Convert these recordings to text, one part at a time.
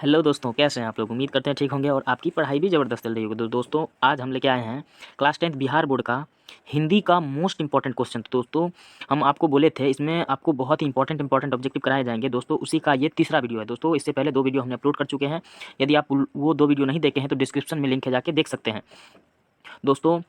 Hello दोस्तों, कैसे हैं आप लोग। उम्मीद करते हैं ठीक होंगे और आपकी पढ़ाई भी ज़बरदस्त चल रही होगी। तो दोस्तों आज हम लेके आए हैं क्लास 10th बिहार बोर्ड का हिंदी का मोस्ट इंपॉर्टेंट क्वेश्चन। तो दोस्तों हम आपको बोले थे इसमें आपको बहुत ही इंपॉर्टेंट ऑब्जेक्टिव कराए जाएंगे। दोस्तों उसी का ये तीसरा वीडियो है। दोस्तों इससे पहले 2 वीडियो हमने अपलोड कर चुके हैं। यदि आप वो 2 वीडियो नहीं देखे हैं तो डिस्क्रिप्शन में लिंक है, जाके देख सकते हैं। दोस्तों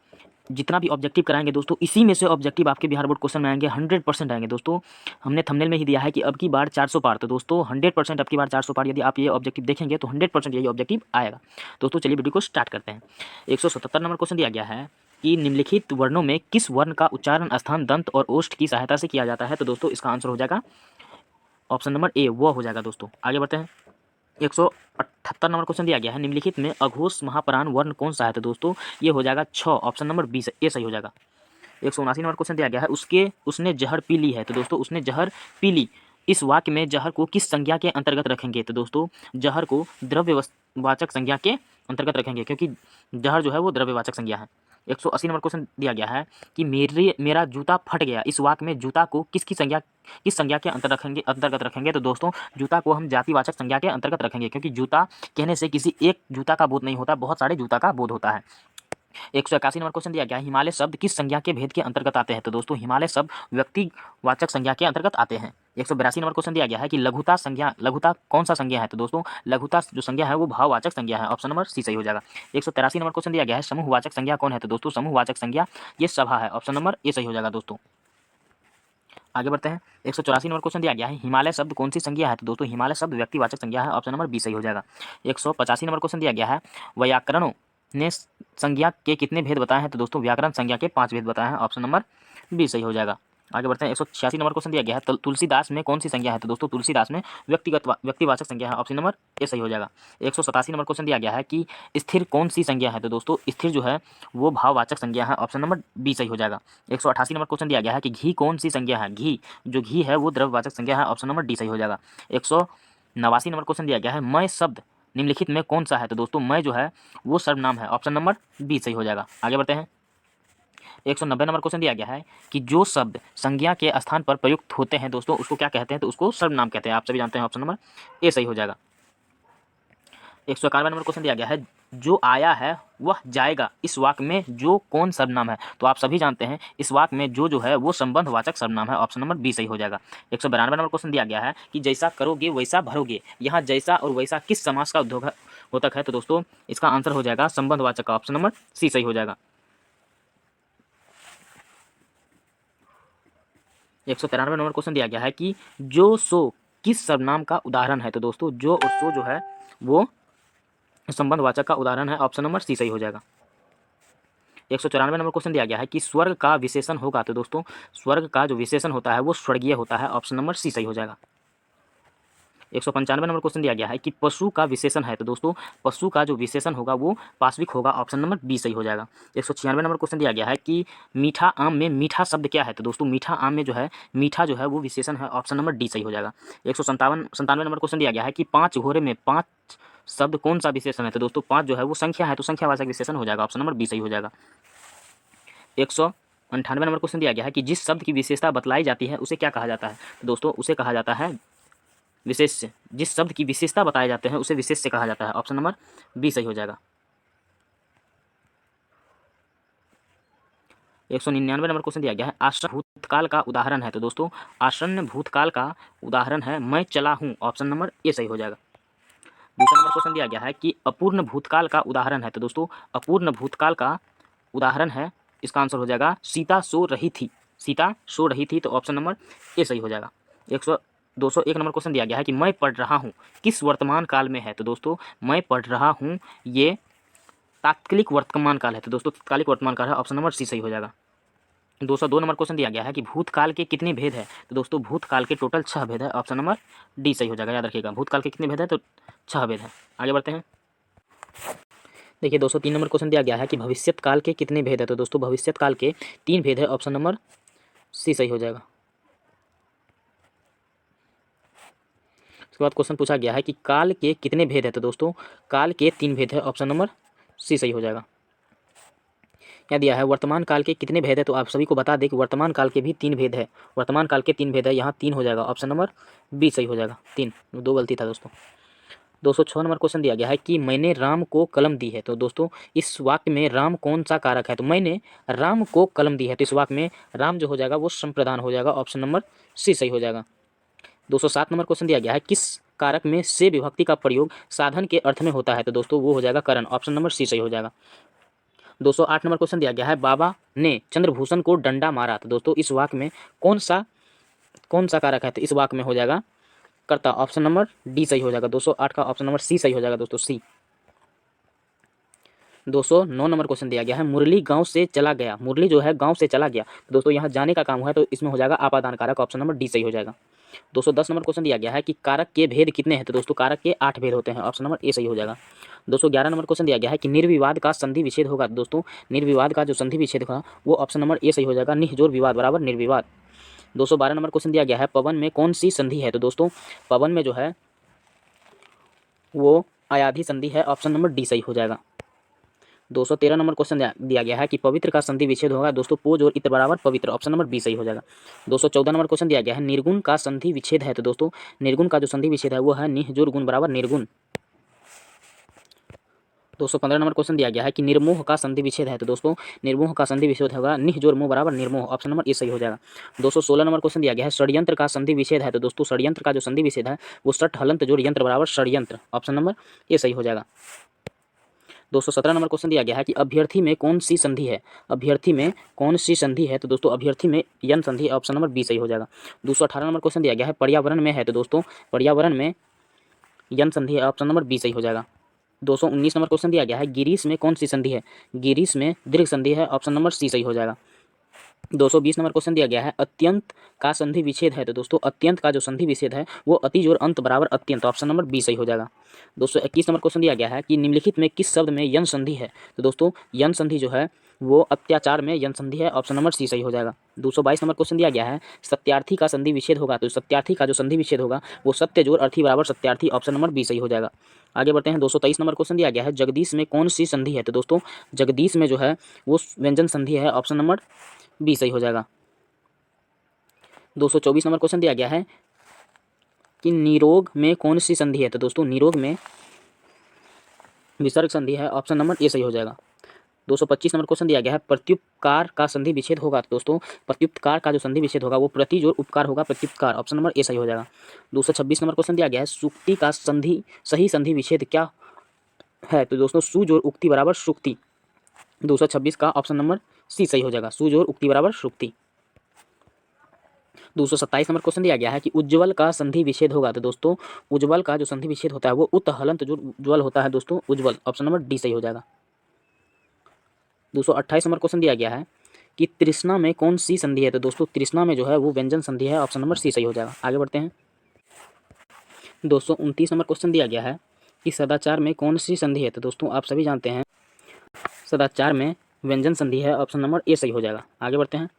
जितना भी ऑब्जेक्टिव कराएंगे दोस्तों, इसी में से ऑब्जेक्टिव आपके बिहार बोर्ड क्वेश्चन में आएंगे, 100% आएंगे। दोस्तों हमने थंबनेल में ही दिया है कि अब की बार 400 पार। तो दोस्तों 100% अब की बार 400 पार। यदि आप ये ऑब्जेक्टिव देखेंगे तो 100% यही ऑब्जेक्टिव आएगा। दोस्तों चलिए वीडियो को स्टार्ट करते हैं। 177 नंबर क्वेश्चन दिया गया है कि निम्नलिखित वर्णों में किस वर्ण का उच्चारण स्थान दंत और ओष्ठ की सहायता से किया जाता है। तो दोस्तों इसका आंसर हो जाएगा ऑप्शन नंबर ए, वो हो जाएगा। दोस्तों आगे बढ़ते हैं। 178 नंबर क्वेश्चन दिया गया है, निम्नलिखित में अघोष महाप्राण वर्ण कौन सा है। तो दोस्तों ये हो जाएगा 6, ऑप्शन नंबर बी ए सही हो जाएगा। 179 नंबर क्वेश्चन दिया गया है, उसने जहर पी ली है। तो दोस्तों उसने जहर पी ली, इस वाक्य में जहर को किस संज्ञा के अंतर्गत रखेंगे। तो दोस्तों जहर को द्रव्यवाचक संज्ञा के अंतर्गत रखेंगे, क्योंकि जहर जो है वो द्रव्यवाचक संज्ञा है। 180 नंबर क्वेश्चन दिया गया है कि मेरा जूता फट गया, इस वाक्य में जूता को किस संज्ञा के अंतर्गत रखेंगे। तो दोस्तों जूता को हम जातिवाचक संज्ञा के अंतर्गत रखेंगे, क्योंकि जूता कहने से किसी एक जूता का बोध नहीं होता, बहुत सारे जूता का बोध होता है। 181 नंबर क्वेश्चन दिया गया है, हिमालय शब्द किस संज्ञा के भेद के अंतर्गत आते हैं। तो दोस्तों हिमालय शब्द व्यक्तिवाचक संज्ञा के अंतर्गत आते हैं। 182 नंबर क्वेश्चन दिया गया है कि लघुता कौन सा संज्ञा है। तो दोस्तों लघुता जो संज्ञा है वो भाववाचक संज्ञा है, ऑप्शन नंबर सी सही हो जाएगा। 183 नंबर क्वेश्चन दिया गया है, समूहवाचक संज्ञा कौन है। तो दोस्तों समूहवाचक संज्ञा ये सभा है, ऑप्शन नंबर ए सही हो जाएगा। दोस्तों आगे बढ़ते हैं। 184 नंबर क्वेश्चन दिया गया है, हिमालय शब्द कौन सी संज्ञा है। तो दोस्तों हिमालय शब्द व्यक्तिवाचक संज्ञा है, ऑप्शन नंबर बी सही हो जाएगा। 185 नंबर क्वेश्चन दिया गया है, व्याकरणों ने संज्ञा के कितने भेद बताए हैं। तो दोस्तों व्याकरण संज्ञा के 5 भेद बताए हैं, ऑप्शन नंबर बी सही हो जाएगा। आगे बढ़ते हैं। 186 नंबर क्वेश्चन दिया गया है, तुलसीदास में कौन सी संज्ञा है। तो दोस्तों तुलसीदास में व्यक्तिवाचक संज्ञा है, ऑप्शन नंबर ए सही हो जाएगा। 187 नंबर क्वेश्चन दिया गया है कि स्थिर कौन सी संज्ञा है। तो दोस्तों स्थिर जो है वो भाववाचक संज्ञा है, ऑप्शन नंबर बी सही हो जाएगा। 188 नंबर क्वेश्चन दिया गया है कि घी कौन सी संज्ञा है। घी है वो द्रव्यवाचक संज्ञा है, ऑप्शन नंबर डी सही हो जाएगा। 189 नंबर क्वेश्चन दिया गया है, मैं शब्द निम्नलिखित में कौन सा है। तो दोस्तों मैं जो है वो सर्वनाम है, ऑप्शन नंबर बी सही हो जाएगा। आगे बढ़ते हैं। 190 नंबर क्वेश्चन दिया गया है कि जो शब्द संज्ञा के स्थान पर प्रयुक्त होते हैं दोस्तों उसको क्या कहते हैं। तो उसको सर्वनाम कहते हैं, आप सभी जानते हैं, ऑप्शन नंबर ए सही हो जाएगा। 191 नंबर क्वेश्चन दिया गया है, जो आया है वह जाएगा, इस वाक्य में जो कौन सर्वनाम है। तो आप सभी जानते हैं इस वाक्य में जो है वो संबंधवाचक सर्वनाम है, ऑप्शन नंबर बी सही हो जाएगा। 192 नंबर क्वेश्चन दिया गया है कि जैसा करोगे वैसा भरोगे, यहाँ जैसा और वैसा किस समास का द्योतक है। तो दोस्तों इसका आंसर हो जाएगा संबंधवाचक का, ऑप्शन नंबर सी सही हो जाएगा। 193 नंबर क्वेश्चन दिया गया है कि जो सो किस सर्वनाम का उदाहरण है। तो दोस्तों जो और सो जो है वो संबंधवाचक का उदाहरण है, ऑप्शन नंबर सी सही हो जाएगा। 194 नंबर क्वेश्चन दिया गया है कि स्वर्ग का विशेषण होगा। तो दोस्तों स्वर्ग का जो विशेषण होता है वो स्वर्गीय होता है, ऑप्शन नंबर सी सही हो जाएगा। 195 नंबर क्वेश्चन दिया गया है कि पशु का विशेषण है। तो दोस्तों पशु का जो विशेषण होगा वो पाश्विक होगा, ऑप्शन नंबर बी सही हो जाएगा। 196 नंबर क्वेश्चन दिया गया है कि मीठा आम में मीठा शब्द क्या है। तो दोस्तों मीठा आम में जो है मीठा जो है वो विशेषण है, ऑप्शन नंबर डी सही हो जाएगा। 197 नंबर क्वेश्चन दिया गया है कि 5 घोड़े में 5 शब्द कौन सा विशेषण है। तो दोस्तों 5 जो है वो संख्या है, तो संख्यावाचक विशेषण हो जाएगा, ऑप्शन नंबर बी सही हो जाएगा। 198 नंबर क्वेश्चन दिया गया है कि जिस शब्द की विशेषता बतलाई जाती है उसे क्या कहा जाता है। तो दोस्तों उसे कहा जाता है विशेष्य। जिस शब्द की विशेषता बताए जाते हैं उसे विशेष्य कहा जाता है, ऑप्शन नंबर बी सही हो जाएगा। 199 नंबर क्वेश्चन दिया गया है, आसन्न भूतकाल का उदाहरण है। तो दोस्तों आसन्न भूतकाल का उदाहरण है मैं चला हूं, ऑप्शन नंबर ए सही हो जाएगा। दूसरा नंबर क्वेश्चन दिया गया है कि अपूर्ण भूतकाल का उदाहरण है। तो दोस्तों अपूर्ण भूतकाल का उदाहरण है, इसका आंसर हो जाएगा सीता सो रही थी। सीता सो रही थी, तो ऑप्शन नंबर ए सही हो जाएगा। 201 नंबर क्वेश्चन दिया गया है कि मैं पढ़ रहा हूँ किस वर्तमान काल में है। तो दोस्तों मैं पढ़ रहा हूँ ये तात्कालिक वर्तमान काल है। तो दोस्तों तात्कालिक वर्तमान काल है, ऑप्शन नंबर सी सही हो जाएगा। 202 नंबर क्वेश्चन दिया गया है कि भूतकाल के कितने भेद है। तो दोस्तों भूतकाल के टोटल 6 भेद है, ऑप्शन नंबर डी सही हो जाएगा। याद रखिएगा भूतकाल के कितने भेद है, तो 6 भेद है। आगे बढ़ते हैं। देखिए 203 नंबर क्वेश्चन दिया गया है कि भविष्यत काल के कितने भेद है। तो दोस्तों भविष्यत काल के 3 भेद है, ऑप्शन नंबर सी सही हो जाएगा। उसके बाद क्वेश्चन पूछा गया है कि काल के कितने भेद है। तो दोस्तों काल के 3 भेद है, ऑप्शन नंबर सी सही हो जाएगा। क्या दिया है वर्तमान काल के कितने भेद है। तो आप सभी को बता दें कि वर्तमान काल के भी 3 भेद है। वर्तमान काल के 3 भेद है, यहाँ 3 हो जाएगा, ऑप्शन नंबर बी सही हो जाएगा। 3, 2 गलती था दोस्तों। दोस्तों 6 नंबर क्वेश्चन दिया गया है कि मैंने राम को कलम दी है। तो दोस्तों इस वाक्य में राम कौन सा कारक है? तो मैंने राम को कलम दी है, तो इस वाक्य में राम जो हो जाएगा वो संप्रदान हो जाएगा, ऑप्शन नंबर सी सही हो जाएगा। 207 नंबर क्वेश्चन दिया गया है किस कारक में से विभक्ति का प्रयोग साधन के अर्थ में होता है? तो दोस्तों वो हो जाएगा करण, ऑप्शन नंबर सी सही हो जाएगा। 208 नंबर क्वेश्चन दिया गया है बाबा ने चंद्रभूषण को डंडा मारा। तो दोस्तों इस वाक्य में कौन सा कारक है? तो इस वाक्य में हो जाएगा कर्ता, ऑप्शन नंबर डी सही हो जाएगा। 208 का ऑप्शन नंबर सी सही हो जाएगा दोस्तों, सी। 209 नंबर क्वेश्चन दिया गया है मुरली गांव से चला गया। मुरली जो है गांव से चला गया, तो दोस्तों यहाँ जाने का काम हुआ है, तो इसमें हो जाएगा आपादान कारक, ऑप्शन नंबर डी सही हो जाएगा। 210 नंबर क्वेश्चन दिया गया है कि कारक के भेद कितने हैं? तो दोस्तों कारक के 8 भेद होते हैं, ऑप्शन नंबर ए सही हो जाएगा। 211 नंबर क्वेश्चन दिया गया है कि निर्विवाद का संधि विच्छेद होगा। दोस्तों निर्विवाद का जो संधि विच्छेद होगा वो ऑप्शन नंबर ए सही हो जाएगा, निह जोड़ विवाद बराबर निर्विवाद। 212 नंबर क्वेश्चन दिया गया है पवन में कौन सी संधि है? तो दोस्तों पवन में जो है वो अयाधि संधि है, ऑप्शन नंबर डी सही हो जाएगा। 213 नंबर क्वेश्चन दिया गया है कि पवित्र का संधि विच्छेद होगा। दोस्तों पोज और इत्र बराबर पवित्र, ऑप्शन नंबर बी सही हो जाएगा। 214 नंबर क्वेश्चन दिया गया है निर्गुण का संधि विच्छेद है। तो दोस्तों निर्गुण का जो संधि विच्छेद है वो है निह जोड़ गुण बराबर निर्गुण। 215 नंबर क्वेश्चन दिया गया है कि निर्मोह का संधि विच्छेद है। तो दोस्तों निर्मोह का संधि विच्छेद होगा निह जोड़ मोह बराबर निर्मोह, ऑप्शन नंबर ए सही हो जाएगा। 216 नंबर क्वेश्चन दिया गया है षड्यंत्र का संधि विच्छेद है। तो दोस्तों षड्यंत्र का जो संधि विच्छेद है वो षट हलंत जोड़ यंत्र बराबर षड्यंत्र, ऑप्शन नंबर ए सही हो जाएगा। 217 नंबर क्वेश्चन दिया गया है कि अभ्यर्थी में कौन सी संधि है? अभ्यर्थी में कौन सी संधि है? तो दोस्तों अभ्यर्थी में यन संधि, ऑप्शन नंबर बी सही हो जाएगा। 218 नंबर क्वेश्चन दिया गया है पर्यावरण में है। तो दोस्तों पर्यावरण में यन संधि है, ऑप्शन नंबर बी सही हो जाएगा। 219 नंबर क्वेश्चन दिया गया है गिरीश में कौन सी संधि है? गिरीश में दीर्घ संधि है, ऑप्शन नंबर सी सही हो जाएगा। 220 नंबर क्वेश्चन दिया गया है अत्यंत का संधि विच्छेद है। तो दोस्तों अत्यंत का जो संधि विच्छेद है वो अति जोड़ अंत बराबर अत्यंत, ऑप्शन नंबर बी सही हो जाएगा। 221 नंबर क्वेश्चन दिया गया है कि निम्नलिखित में किस शब्द में यन संधि है? तो दोस्तों यन संधि जो है वो अत्याचार में यन संधि है, ऑप्शन नंबर सी सही हो जाएगा। 222 नंबर क्वेश्चन दिया गया है सत्यार्थी का संधि विच्छेद होगा। तो सत्यार्थी का जो संधि विच्छेद होगा वो सत्य जोड़ अर्थी बराबर सत्यार्थी, ऑप्शन नंबर बी सही हो जाएगा। आगे बढ़ते हैं। 223 नंबर क्वेश्चन दिया गया है जगदीश में कौन सी संधि है? तो दोस्तों जगदीश में जो है वो व्यंजन संधि है, ऑप्शन नंबर बी सही हो जाएगा। 224 नंबर क्वेश्चन दिया गया है कि निरोग में कौन सी संधि है? तो दोस्तों निरोग में विसर्ग संधि है, ऑप्शन नंबर ए सही हो जाएगा। 225 नंबर क्वेश्चन दिया गया है प्रत्युपकार का संधि विच्छेद होगा। तो दोस्तों प्रत्युपकार का जो संधि विच्छेद होगा वो प्रति जोड़ उपकार होगा, प्रत्युपकार, ऑप्शन नंबर ए सही हो जाएगा। 226 नंबर क्वेश्चन दिया गया है सुक्ति का संधि सही संधि विच्छेद क्या है? तो दोस्तों सु जोड़ उक्ति बराबर सुक्ति। 226 का ऑप्शन नंबर सी सही हो जाएगा, सु जोड़ उक्ति बराबर सुक्ति। 227 नंबर क्वेश्चन दिया गया है कि उज्ज्वल का संधि विच्छेद होगा। तो दोस्तों उज्ज्वल का जो संधि विच्छेद होता है वो उत हलंत जो उज्ज्वल होता है दोस्तों उज्ज्वल, ऑप्शन नंबर डी सही हो जाएगा। 228 नंबर क्वेश्चन दिया गया है कि तृष्णा में कौन सी संधि है? तो दोस्तों तृष्णा में जो है वो व्यंजन संधि है, ऑप्शन नंबर सी सही हो जाएगा। आगे बढ़ते हैं। 229 नंबर क्वेश्चन दिया गया है कि सदाचार में कौन सी संधि है? तो दोस्तों आप सभी जानते हैं सदाचार में व्यंजन संधि है, ऑप्शन नंबर ए सही हो जाएगा। आगे बढ़ते हैं।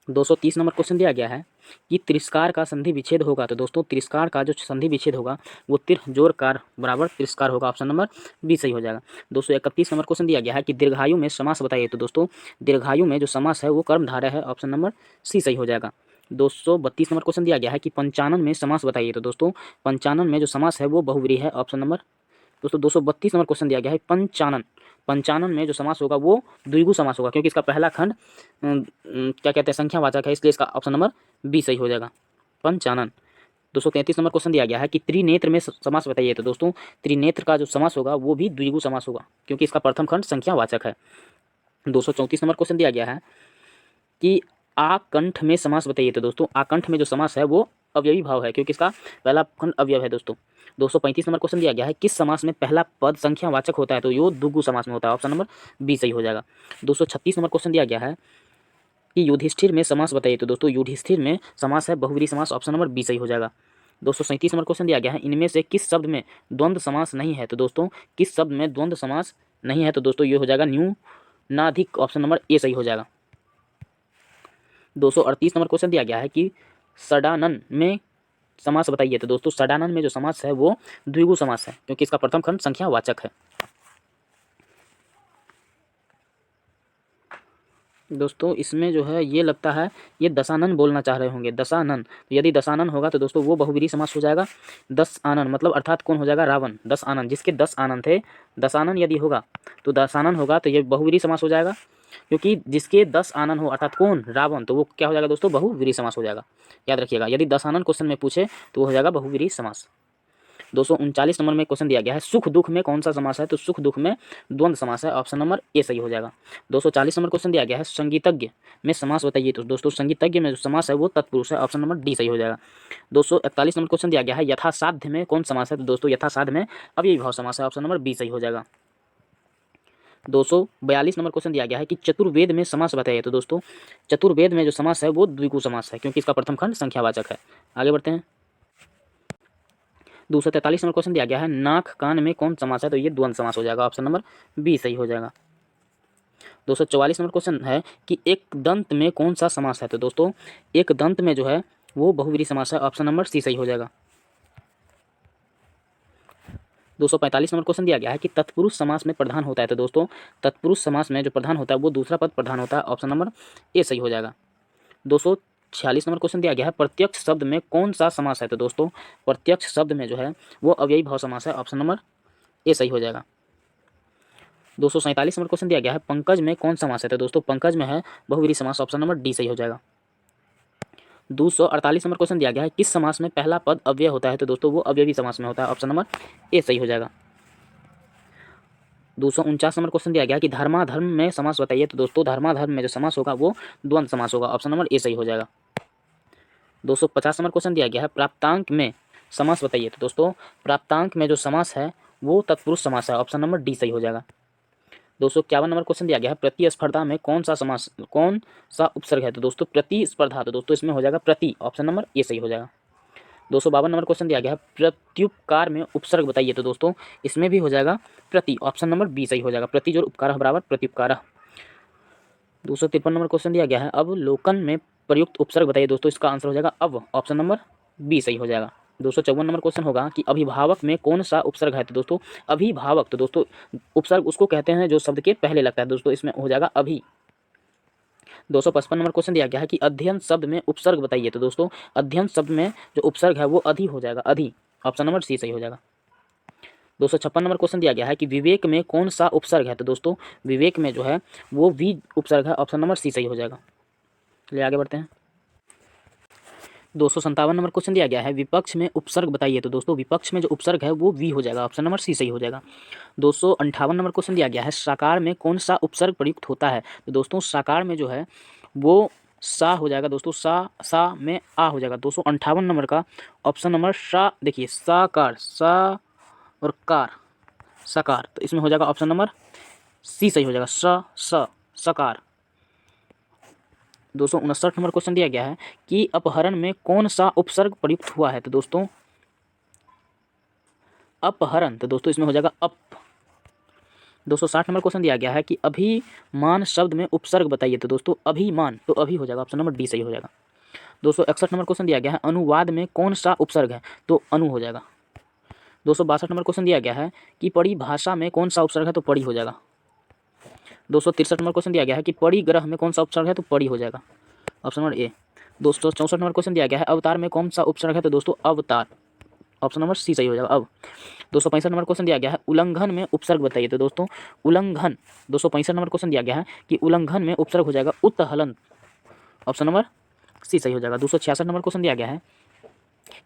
230 नंबर क्वेश्चन दिया गया है कि तिरस्कार का संधि विच्छेद होगा। तो दोस्तों तिरस्कार का जो संधि विच्छेद होगा वो तिर जोड़ कार बराबर तिरस्कार होगा, ऑप्शन नंबर बी सही हो जाएगा। 231 नंबर क्वेश्चन दिया गया है कि दीर्घायु में समास बताइए। तो दोस्तों दीर्घायु में जो समास है वो कर्मधारय है, ऑप्शन नंबर सी सही हो जाएगा। 232 नंबर क्वेश्चन दिया गया है कि पंचानन में समास बताइए। तो दोस्तों पंचानन में जो समास है वो बहुव्रीहि है, ऑप्शन नंबर दोस्तों 232 नंबर क्वेश्चन दिया गया है पंचानन, पंचानन में जो समास होगा वो द्विगु समास होगा, क्योंकि इसका पहला खंड क्या कहते हैं संख्यावाचक है, इसलिए इसका ऑप्शन नंबर बी सही हो जाएगा, पंचानन। 233 नंबर क्वेश्चन दिया गया है कि त्रिनेत्र में समास बताइए। तो दोस्तों त्रिनेत्र का जो समास होगा वो भी द्विगु समास होगा, क्योंकि इसका प्रथम खंड संख्यावाचक है। 234 नंबर क्वेश्चन दिया गया है कि आकंठ में समास बताइए। तो दोस्तों आकंठ में जो समास है वो अवयवी भाव है, क्योंकि इसका पहला खंड अवयव है दोस्तों। 235 नंबर क्वेश्चन दिया गया है किस समास में पहला पद संख्यावाचक होता है? तो यो द्विगु समास में होता है, ऑप्शन नंबर बी सही हो जाएगा। 236 नंबर क्वेश्चन दिया गया है कि युधिष्ठिर में समास बताइए। तो दोस्तों युधिष्ठिर में समास है बहुव्रीहि समास, ऑप्शन नंबर बी सही हो जाएगा। 237 नंबर क्वेश्चन दिया गया है इनमें से किस शब्द में द्वंद्व समास नहीं है? तो दोस्तों किस शब्द में द्वंद्व समास नहीं है? तो दोस्तों ये हो जाएगा न्यूनाधिक, ऑप्शन नंबर ए सही हो जाएगा। 238 नंबर क्वेश्चन दिया गया है कि षडानन में समास बताइए। तो दोस्तों षडानन में जो समास है वो द्विगु समास है, क्योंकि इसका प्रथम खंड संख्यावाचक है। दोस्तों इसमें जो है ये लगता है ये दशानन बोलना चाह रहे होंगे, दशानन। तो यदि दशानन होगा तो दोस्तों वो बहुव्रीहि समास हो जाएगा। 10 आनन मतलब अर्थात कौन हो जाएगा, रावण। 10 आनन, जिसके 10 आनन थे, दशानन यदि होगा तो दशानन होगा तो ये बहुव्रीहि समास हो जाएगा। क्योंकि जिसके 10 आनन हो अर्थात कौन, रावण, तो वो क्या हो जाएगा दोस्तों, बहुव्रीहि समास हो जाएगा। याद रखिएगा, यदि दशानन क्वेश्चन में पूछे तो वो हो जाएगा बहुव्रीहि समास। 239 नंबर में क्वेश्चन दिया गया है, सुख दुख में कौन सा समास है, तो सुख दुख में द्वंद्व समास है, ऑप्शन नंबर ए सही हो जाएगा। 240 नंबर क्वेश्चन दिया गया है, संगीतज्ञ में समास बताइए, तो दोस्तों संगीतज्ञ में जो समास है वो तत्पुरुष है, ऑप्शन नंबर डी सही हो जाएगा। 241 नंबर क्वेश्चन दिया गया है, यथासाध्य में कौन समास है, तो दोस्तों यथासाध्य में अव्ययी भाव समास है, ऑप्शन नंबर बी सही हो जाएगा। 242 नंबर क्वेश्चन दिया गया है कि चतुर्वेद में समास बताइए, तो दोस्तों चतुर्वेद में जो समास है वो द्विगु समास है, क्योंकि इसका प्रथम खंड संख्यावाचक है। आगे बढ़ते हैं। 243 नंबर क्वेश्चन दिया गया है, नाक कान में कौन समास है, तो ये द्वंद्व समास हो जाएगा, ऑप्शन नंबर बी सही हो जाएगा। 244 नंबर क्वेश्चन है कि एक दंत में कौन सा समास है, तो दोस्तों एक दंत में जो है वो बहुव्रीहि समास है, ऑप्शन नंबर सी सही हो जाएगा। 245 नंबर क्वेश्चन दिया गया है कि तत्पुरुष समास में प्रधान होता है, तो दोस्तों तत्पुरुष समास में जो प्रधान होता है वो दूसरा पद प्रधान होता है, ऑप्शन नंबर ए सही हो जाएगा। 246 नंबर क्वेश्चन दिया गया है, प्रत्यक्ष शब्द में कौन सा समास है, तो दोस्तों प्रत्यक्ष शब्द में जो है वो अव्ययी भाव समास है, ऑप्शन नंबर ए सही हो जाएगा। 247 नंबर क्वेश्चन दिया गया है, पंकज में कौन समास है, तो दोस्तों पंकज में है बहुव्रीहि समास, ऑप्शन नंबर डी सही हो जाएगा। 248 नंबर क्वेश्चन दिया गया है, किस समास में पहला पद अव्यय होता है, तो दोस्तों वो अव्ययी समास में होता है, ऑप्शन नंबर ए सही हो जाएगा। 249 नंबर क्वेश्चन दिया गया है कि धर्माधर्म में समास बताइए, तो दोस्तों धर्माधर्म में जो समास होगा वो द्वंद्व समास होगा, ऑप्शन नंबर ए सही हो जाएगा। 250 नंबर क्वेश्चन दिया गया है, प्राप्तांक में समास बताइए, तो दोस्तों प्राप्तांक में जो समास है वो तत्पुरुष समास है, ऑप्शन नंबर डी सही हो जाएगा। 251 नंबर क्वेश्चन दिया गया है, प्रतिस्पर्धा में कौन सा समास कौन सा उपसर्ग है, तो दोस्तों प्रतिस्पर्धा, तो दोस्तों इसमें हो जाएगा प्रति, ऑप्शन नंबर ए सही हो जाएगा। 252 नंबर क्वेश्चन दिया गया है, प्रत्युपकार में उपसर्ग बताइए, तो दोस्तों इसमें भी हो जाएगा प्रति, ऑप्शन नंबर बी सही हो जाएगा। प्रति जोड़ उपकार बराबर प्रत्युपकार। 253 नंबर क्वेश्चन दिया गया है, अवलोकन में प्रयुक्त उपसर्ग बताइए, दोस्तों इसका आंसर हो जाएगा अब, ऑप्शन नंबर बी सही हो जाएगा। 254 नंबर क्वेश्चन होगा कि अभिभावक में कौन सा उपसर्ग है, तो दोस्तों अभिभावक, तो दोस्तों उपसर्ग उसको कहते हैं जो शब्द के पहले लगता है, दोस्तों इसमें हो जाएगा अभी। 255 नंबर क्वेश्चन दिया गया है कि अध्ययन शब्द में उपसर्ग बताइए, तो दोस्तों अध्ययन शब्द में जो उपसर्ग है वो अधि हो जाएगा, अधि, ऑप्शन नंबर सी सही हो जाएगा। 256 नंबर क्वेश्चन दिया गया है कि विवेक में कौन सा उपसर्ग है, तो दोस्तों विवेक में जो है वो वी उपसर्ग है, ऑप्शन नंबर सी सही हो जाएगा। चलिए आगे बढ़ते हैं। 257 नंबर क्वेश्चन दिया गया है, विपक्ष में उपसर्ग बताइए, तो दोस्तों विपक्ष में जो उपसर्ग है वो वी हो जाएगा, ऑप्शन नंबर सी सही हो जाएगा। 258 नंबर क्वेश्चन दिया गया है, साकार में कौन सा उपसर्ग प्रयुक्त होता है, तो दोस्तों साकार में जो है वो सा हो जाएगा, दोस्तों सा में आ हो जाएगा। 258 नंबर का ऑप्शन नंबर सा देखिए, साकार, सा और कार, साकार, तो इसमें हो जाएगा ऑप्शन नंबर सी सही हो जाएगा, सकार। 259 नंबर क्वेश्चन दिया गया है कि अपहरण में कौन सा उपसर्ग प्रयुक्त हुआ है, तो दोस्तों अपहरण, तो दोस्तों इसमें हो जाएगा अप। 260 नंबर क्वेश्चन दिया गया है कि अभिमान शब्द में उपसर्ग बताइए, तो दोस्तों अभिमान, तो अभी हो जाएगा, ऑप्शन नंबर डी सही हो जाएगा। 261 नंबर क्वेश्चन दिया गया है, अनुवाद में कौन सा उपसर्ग है, तो अनु हो जाएगा। 262 नंबर क्वेश्चन दिया गया है कि परिभाषा में कौन सा उपसर्ग है, तो परि हो जाएगा। 263 नंबर क्वेश्चन दिया गया है कि परिग्रह में कौन सा उपसर्ग है, तो परि हो जाएगा, option number A. 264 number question दिया गया है, अवतार में कौन सा उपसर्ग है, तो दोस्तों अवतार, ऑप्शन नंबर सी सही हो जाएगा अब। 265 नंबर क्वेश्चन दिया गया है, उल्लंघन में उपसर्ग बताइए, तो दोस्तों उल्लंघन, 265 नंबर क्वेश्चन दिया गया है कि उल्लंघन में उपसर्ग हो जाएगा उत्हलन, ऑप्शन नंबर सी सही हो जाएगा। 266 नंबर क्वेश्चन दिया गया है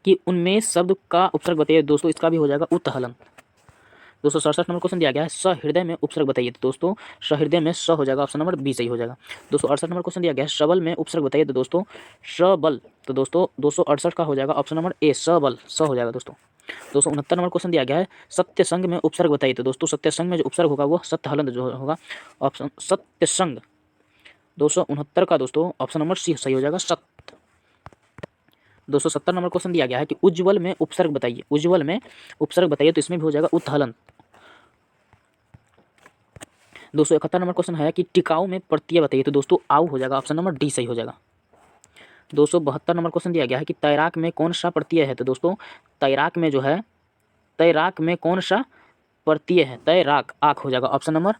कि उन्मेष शब्द का उपसर्ग बताइए, दोस्तों इसका भी हो जाएगा उत्हलन। 267 नंबर क्वेश्चन दिया गया है, सहृदय में उपसर्ग बताइए, तो दोस्तों सहृदय में स हो जाएगा, ऑप्शन नंबर बी सही हो जाएगा। 268 नंबर क्वेश्चन दिया गया है, सबल में उपसर्ग बताइए, तो दोस्तों सबल, तो दोस्तों 268 का हो जाएगा ऑप्शन नंबर ए, सबल, स हो जाएगा दोस्तों। 269 नंबर क्वेश्चन दिया गया है, सत्य संग में उपसर्ग बताइए, तो दोस्तों सत्य संग में जो उपसर्ग होगा वो सत्य हलंत जो होगा, ऑप्शन सत्य संग। 269 का दोस्तों ऑप्शन नंबर सी सही हो जाएगा, सत्य। 270 नंबर क्वेश्चन दिया गया है कि उज्ज्वल में उपसर्ग बताइए, उज्ज्वल में उपसर्ग बताइए, तो इसमें भी हो जाएगा उत्हलन। 271 नंबर क्वेश्चन है कि टिकाऊ में प्रत्यय बताइए, तो दोस्तों आउ हो जाएगा, ऑप्शन नंबर डी सही हो जाएगा। 272 नंबर क्वेश्चन दिया गया है कि तैराक में कौन सा प्रत्यय है, तो दोस्तों तैराक में जो है, तैराक में कौन सा प्रत्यय है, तैराक, आक हो जाएगा, ऑप्शन नंबर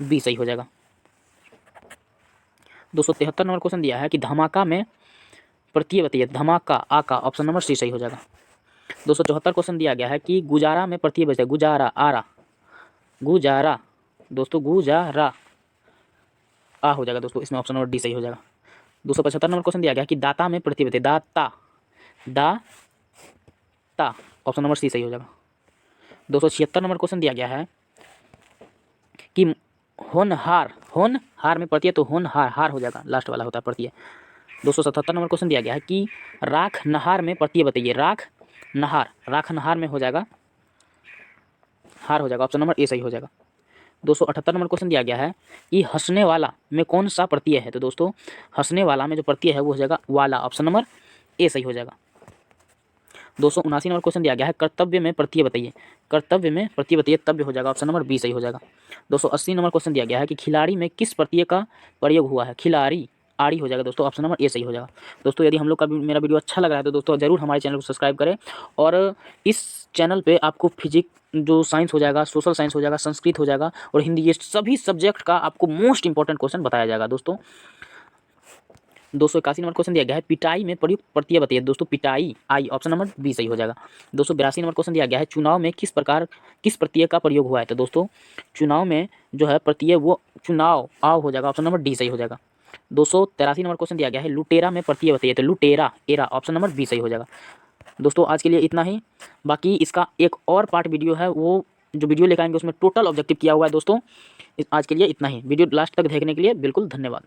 बी सही हो जाएगा। 273 नंबर क्वेश्चन दिया है कि धमाका में प्रत्यय बताइए। धमाका आ का ऑप्शन नंबर सी सही हो जाएगा। 274 क्वेश्चन दिया गया है कि गुजारा में प्रत्यय बताइए। गुजारा आरा, गुजारा दोस्तों गुजारा आ हो जाएगा दोस्तों, इसमें ऑप्शन नंबर डी सही हो जाएगा। 275 नंबर क्वेश्चन दिया गया है कि दाता में प्रत्यय बताइए। दाता, दा ऑप्शन नंबर सी सही हो जाएगा। 276 नंबर क्वेश्चन दिया गया है कि होनहार, होनहार में प्रत्यय तो होनहार हार हो जाएगा, लास्ट वाला होता है प्रत्यय। 277 नंबर क्वेश्चन दिया गया है कि राख नहार में प्रत्यय बताइए। राख नहार, राख नहार में हो जाएगा हार हो जाएगा, ऑप्शन नंबर ए सही हो जाएगा। 278 नंबर क्वेश्चन दिया गया है कि हंसने वाला में कौन सा प्रत्यय है। तो दोस्तों हंसने वाला में जो प्रत्यय है वो हो जाएगा वाला, ऑप्शन नंबर ए सही हो जाएगा। 279 नंबर क्वेश्चन दिया गया है कर्तव्य में प्रत्यय बताइए। कर्तव्य में प्रत्यय बताइए, तव्य हो जाएगा, ऑप्शन नंबर बी सही हो जाएगा। 280 नंबर क्वेश्चन दिया गया है कि खिलाड़ी में किस प्रत्यय का प्रयोग हुआ है। खिलाड़ी आड़ी हो जाएगा दोस्तों, ऑप्शन नंबर ए सही हो जाएगा। दोस्तों यदि हम लोग का मेरा वीडियो अच्छा लग रहा है तो दोस्तों जरूर हमारे चैनल को सब्सक्राइब करें। और इस चैनल पे आपको फिजिक्स जो साइंस हो जाएगा, सोशल साइंस हो जाएगा, संस्कृत हो जाएगा और हिंदी, ये सभी सब्जेक्ट का आपको मोस्ट इंपॉर्टेंट क्वेश्चन बताया जाएगा दोस्तों। 281 नंबर क्वेश्चन दिया गया है पिटाई में प्रयुक्त प्रत्यय बताइए। दोस्तों पिटाई आई, ऑप्शन नंबर बी सही हो जाएगा। 282 नंबर क्वेश्चन दिया गया है चुनाव में किस प्रत्यय का प्रयोग हुआ है। तो दोस्तों चुनाव में जो है प्रत्यय वो चुनाव आव हो जाएगा, ऑप्शन नंबर डी सही हो जाएगा। 283 नंबर क्वेश्चन दिया गया है लुटेरा में प्रत्यय बताइए। तो लुटेरा एरा, ऑप्शन नंबर बी सही हो जाएगा। दोस्तों आज के लिए इतना ही, बाकी इसका एक और पार्ट वीडियो है, वो जो वीडियो लेकर आएंगे उसमें टोटल ऑब्जेक्टिव किया हुआ है दोस्तों। आज के लिए इतना ही, वीडियो लास्ट तक देखने के लिए बिल्कुल धन्यवाद।